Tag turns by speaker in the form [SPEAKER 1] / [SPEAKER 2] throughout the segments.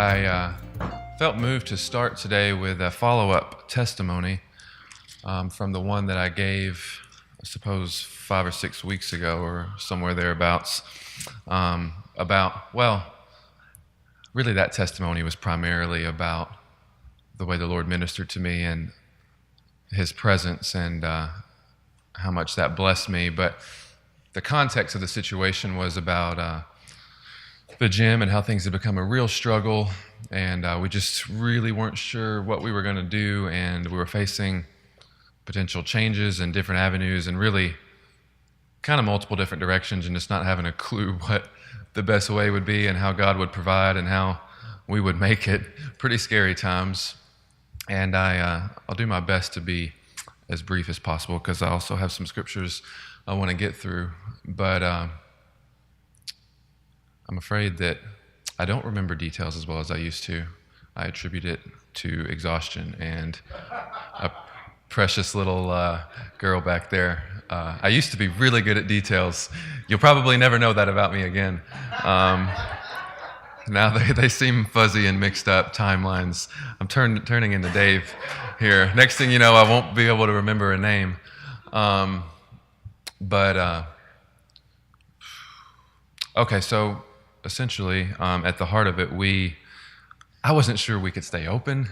[SPEAKER 1] I felt moved to start today with a follow-up testimony from the one that I gave, I suppose, 5 or 6 weeks ago or somewhere thereabouts, really that testimony was primarily about the way the Lord ministered to me and His presence and how much that blessed me. But the context of the situation was about the gym and how things had become a real struggle, and we just really weren't sure what we were going to do, and we were facing potential changes in different avenues and really kind of multiple different directions, and just not having a clue what the best way would be and how God would provide and how we would make it. Pretty scary times. And I'll do my best to be as brief as possible because I also have some scriptures I want to get through. But I'm afraid that I don't remember details as well as I used to. I attribute it to exhaustion and a precious little girl back there. I used to be really good at details. You'll probably never know that about me again. Now they seem fuzzy and mixed up timelines. I'm turning into Dave here. Next thing you know, I won't be able to remember a name. Okay, so essentially, at the heart of it, I wasn't sure we could stay open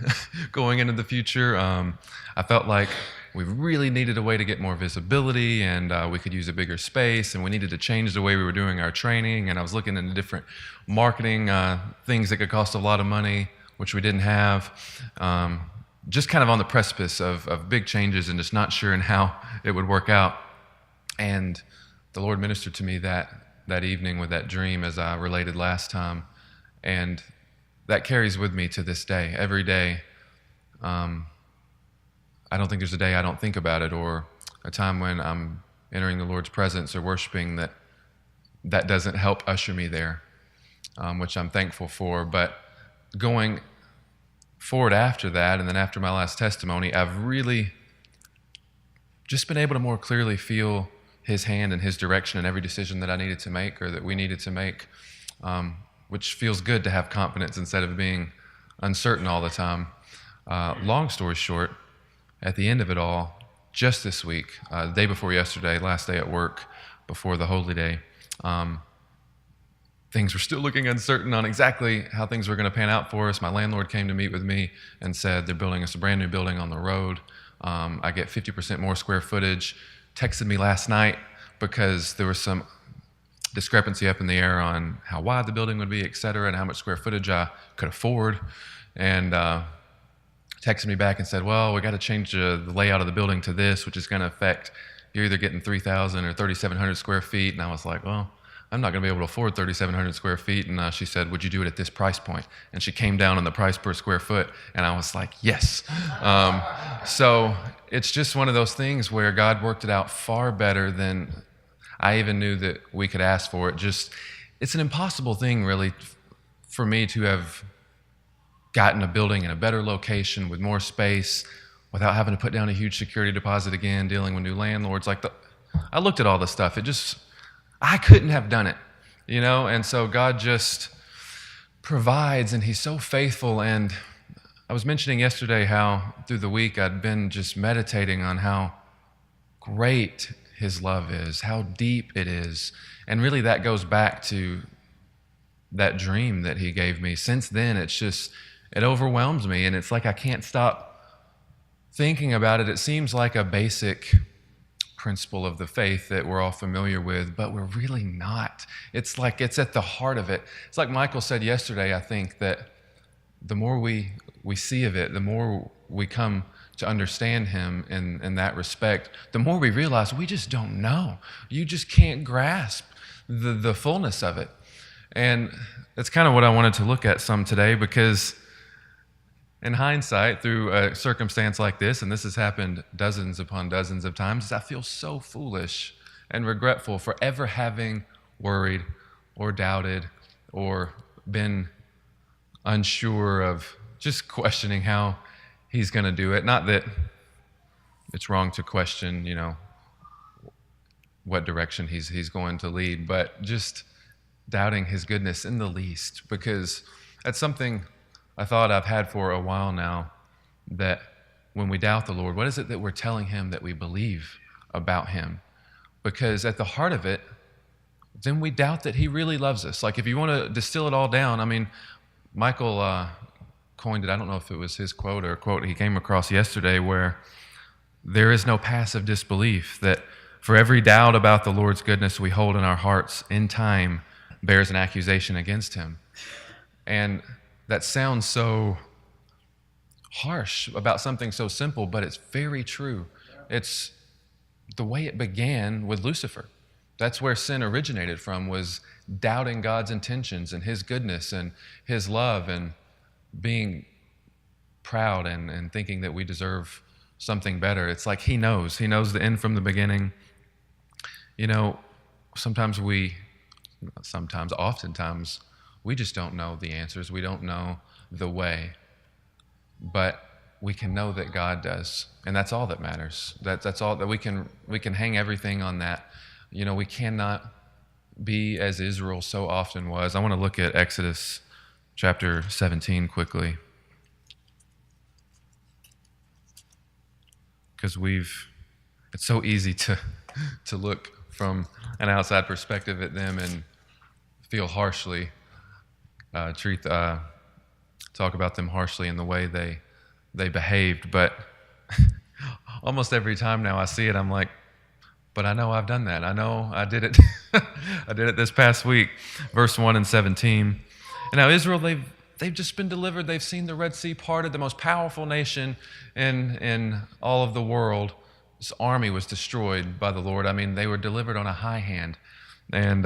[SPEAKER 1] going into the future. I felt like we really needed a way to get more visibility, and we could use a bigger space, and we needed to change the way we were doing our training. And I was looking into different marketing things that could cost a lot of money, which we didn't have. Just kind of on the precipice of big changes and just not sure in how it would work out. And the Lord ministered to me that evening with that dream, as I related last time. And that carries with me to this day. Every day, I don't think there's a day I don't think about it, or a time when I'm entering the Lord's presence or worshiping that doesn't help usher me there, which I'm thankful for. But going forward after that, and then after my last testimony, I've really just been able to more clearly feel His hand and His direction in every decision that I needed to make or that we needed to make, which feels good to have confidence instead of being uncertain all the time. Long story short, at the end of it all, just this week, the day before yesterday, last day at work before the Holy Day, things were still looking uncertain on exactly how things were going to pan out for us. My landlord came to meet with me and said they're building us a brand new building on the road. I get 50% more square footage. Texted me last night because there was some discrepancy up in the air on how wide the building would be, et cetera, and how much square footage I could afford. And texted me back and said, well, we got to change the layout of the building to this, which is going to affect, you're either getting 3,000 or 3,700 square feet. And I was like, well, I'm not going to be able to afford 3,700 square feet. And she said, would you do it at this price point? And she came down on the price per square foot. And I was like, yes. So it's just one of those things where God worked it out far better than I even knew that we could ask for. It's an impossible thing, really, for me to have gotten a building in a better location with more space without having to put down a huge security deposit again, dealing with new landlords. I looked at all this stuff. I couldn't have done it, and so God just provides, and He's so faithful. And I was mentioning yesterday how through the week I'd been just meditating on how great His love is, how deep it is. And really that goes back to that dream that He gave me. Since then, it overwhelms me, and it's like I can't stop thinking about it. It seems like a basic principle of the faith that we're all familiar with, but we're really not. It's like it's at the heart of it. It's like Michael said yesterday, I think, that the more we see of it, the more we come to understand Him in that respect, the more we realize we just don't know. You just can't grasp the fullness of it. And that's kind of what I wanted to look at some today, because in hindsight, through a circumstance like this, and this has happened dozens upon dozens of times, I feel so foolish and regretful for ever having worried or doubted or been unsure of, just questioning how He's going to do it. Not that it's wrong to question, what direction he's going to lead, but just doubting His goodness in the least, because that's something a thought I've had for a while now, that when we doubt the Lord, what is it that we're telling him that we believe about him? Because at the heart of it, then we doubt that he really loves us. Like if you want to distill it all down, I mean, Michael coined it, I don't know if it was his quote or a quote he came across yesterday, where there is no passive disbelief, that for every doubt about the Lord's goodness we hold in our hearts, in time bears an accusation against him. And that sounds so harsh about something so simple, but it's very true. It's the way it began with Lucifer. That's where sin originated from, was doubting God's intentions and his goodness and his love, and being proud and thinking that we deserve something better. It's like he knows the end from the beginning. You know, oftentimes we just don't know the answers. We don't know the way, but we can know that God does, and that's all that matters. That's all that we can hang everything on that. You know, we cannot be as Israel so often was. I want to look at Exodus chapter 17 quickly, because it's so easy to look from an outside perspective at them and feel harshly, talk about them harshly in the way they behaved. But almost every time now I see it, I'm like, but I know I've done that. I know I did it. I did it this past week. Verse 1 and 17. And now Israel, they've just been delivered. They've seen the Red Sea parted, the most powerful nation in all of the world. This army was destroyed by the Lord. I mean, they were delivered on a high hand. And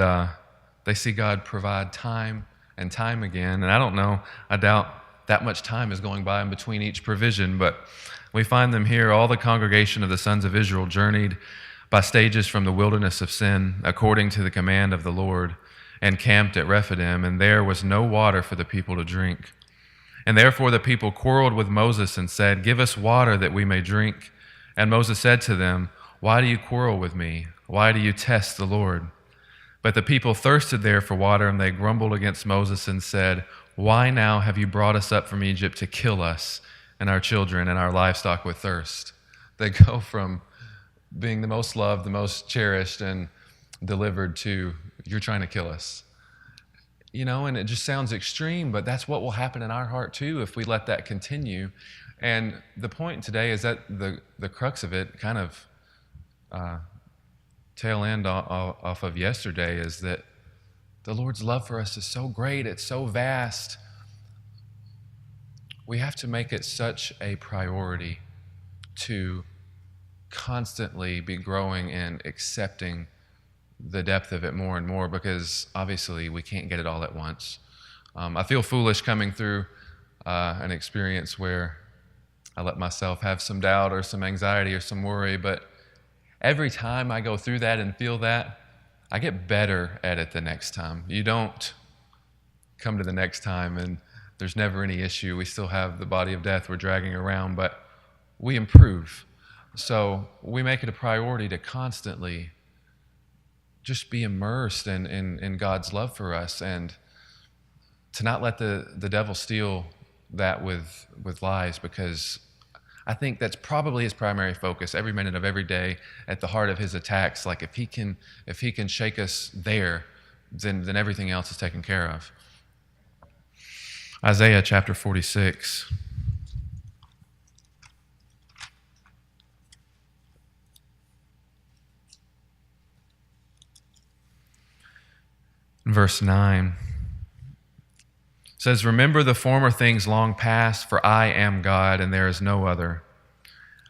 [SPEAKER 1] they see God provide time and time again. And I don't know, I doubt that much time is going by in between each provision, but we find them here. All the congregation of the sons of Israel journeyed by stages from the wilderness of Sin, according to the command of the Lord, and camped at Rephidim, and there was no water for the people to drink. And therefore the people quarreled with Moses and said, "Give us water that we may drink." And Moses said to them, "Why do you quarrel with me? Why do you test the Lord?" But the people thirsted there for water, and they grumbled against Moses and said, "Why now have you brought us up from Egypt to kill us and our children and our livestock with thirst?" They go from being the most loved, the most cherished, and delivered to, "You're trying to kill us." You know, and it just sounds extreme, but that's what will happen in our heart too if we let that continue. And the point today is that the crux of it, kind of tail end off of yesterday, is that the Lord's love for us is so great, it's so vast. We have to make it such a priority to constantly be growing and accepting the depth of it more and more, because obviously we can't get it all at once. I feel foolish coming through an experience where I let myself have some doubt or some anxiety or some worry, but every time I go through that and feel that, I get better at it the next time. You don't come to the next time and there's never any issue. We still have the body of death we're dragging around, but we improve. So we make it a priority to constantly just be immersed in God's love for us, and to not let the devil steal that with lies, because I think that's probably his primary focus every minute of every day. At the heart of his attacks, like if he can shake us there, then everything else is taken care of. Isaiah chapter 46. Verse 9 says, "Remember the former things long past, for I am God and there is no other.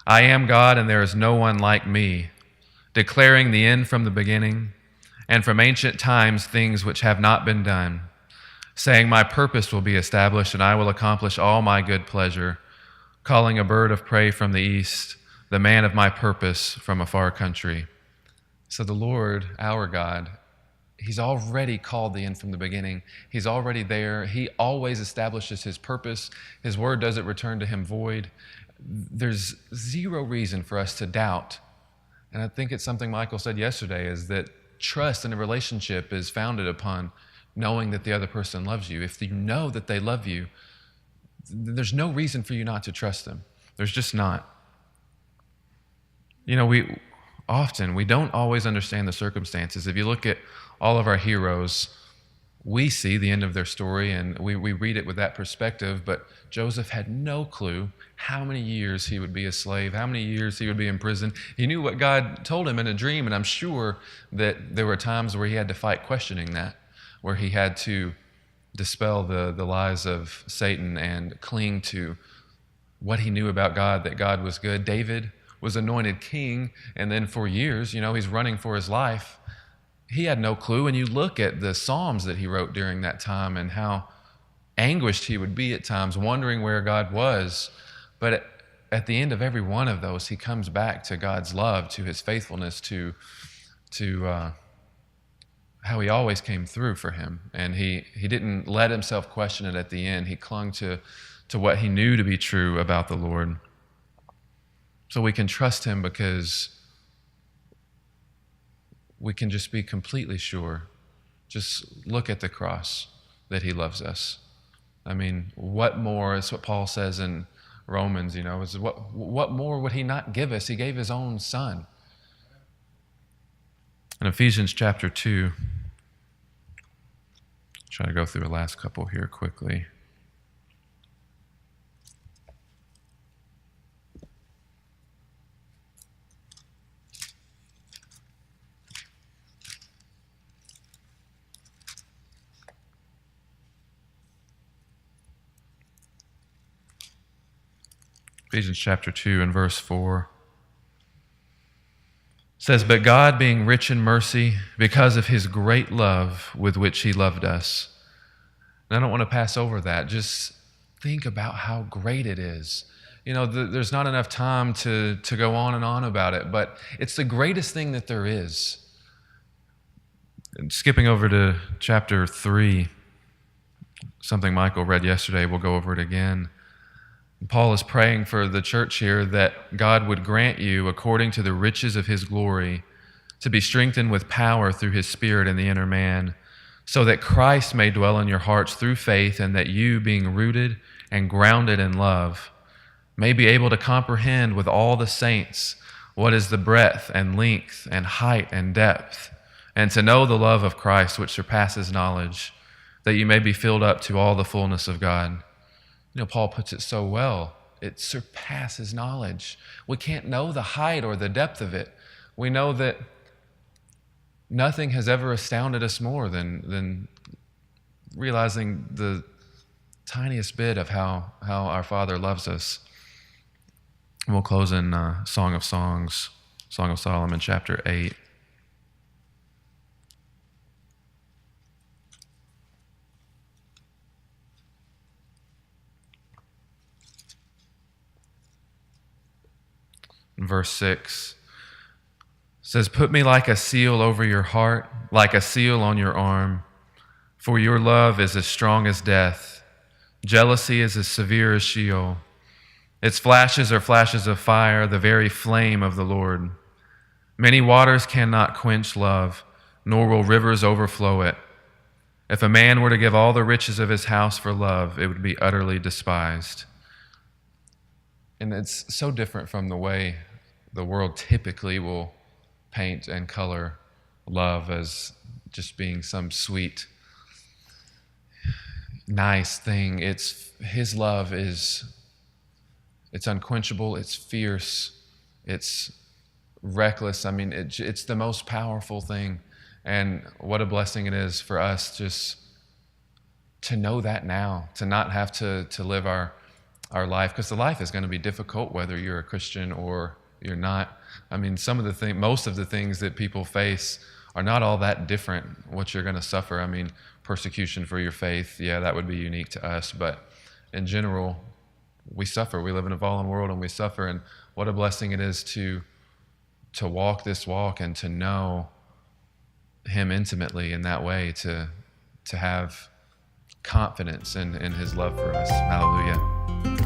[SPEAKER 1] I am God and there is no one like me, declaring the end from the beginning, and from ancient times things which have not been done, saying, my purpose will be established and I will accomplish all my good pleasure, calling a bird of prey from the east, the man of my purpose from a far country." So the Lord, our God, He's already called the end from the beginning. He's already there. He always establishes His purpose. His word doesn't return to Him void. There's zero reason for us to doubt. And I think it's something Michael said yesterday, is that trust in a relationship is founded upon knowing that the other person loves you. If you know that they love you, there's no reason for you not to trust him. There's just not. We don't always understand the circumstances. If you look at all of our heroes, we see the end of their story and we read it with that perspective, but Joseph had no clue how many years he would be a slave, how many years he would be in prison. He knew what God told him in a dream, and I'm sure that there were times where he had to fight questioning that, where he had to dispel the lies of Satan and cling to what he knew about God, that God was good. David was anointed king, and then for years, he's running for his life. He had no clue. And you look at the Psalms that he wrote during that time and how anguished he would be at times, wondering where God was. But at the end of every one of those, he comes back to God's love, to his faithfulness, to how he always came through for him. And he didn't let himself question it at the end. He clung to what he knew to be true about the Lord. So we can trust him because we can just be completely sure. Just look at the cross, that he loves us. I mean, what more is what Paul says in Romans, is what more would he not give us? He gave his own son. In Ephesians chapter 2, try to go through the last couple here quickly. Ephesians chapter 2 and verse 4 says, "But God, being rich in mercy, because of his great love with which he loved us." And I don't want to pass over that. Just think about how great it is. There's not enough time to go on and on about it, but it's the greatest thing that there is. And skipping over to chapter 3, something Michael read yesterday, we'll go over it again. Paul is praying for the church here that God would grant you, according to the riches of his glory, to be strengthened with power through his Spirit in the inner man, so that Christ may dwell in your hearts through faith, and that you, being rooted and grounded in love, may be able to comprehend with all the saints what is the breadth and length and height and depth, and to know the love of Christ which surpasses knowledge, that you may be filled up to all the fullness of God. Paul puts it so well. It surpasses knowledge. We can't know the height or the depth of it. We know that nothing has ever astounded us more than realizing the tiniest bit of how our Father loves us. And we'll close in Song of Songs, Song of Solomon, chapter 8. Verse 6 says, "Put me like a seal over your heart, like a seal on your arm. For your love is as strong as death. Jealousy is as severe as Sheol. Its flashes are flashes of fire, the very flame of the Lord. Many waters cannot quench love, nor will rivers overflow it. If a man were to give all the riches of his house for love, it would be utterly despised." And it's so different from the way the world typically will paint and color love as just being some sweet, nice thing. His love it's unquenchable, it's fierce, it's reckless. I mean, it's the most powerful thing. And what a blessing it is for us just to know that now, to not have to live our life, because the life is going to be difficult whether you're a Christian or you're not. I mean, most of the things that people face are not all that different, what you're going to suffer. I mean, persecution for your faith, yeah, that would be unique to us, but in general, we suffer. We live in a fallen world and we suffer, and what a blessing it is to walk this walk and to know him intimately in that way, to have confidence in his love for us. Hallelujah.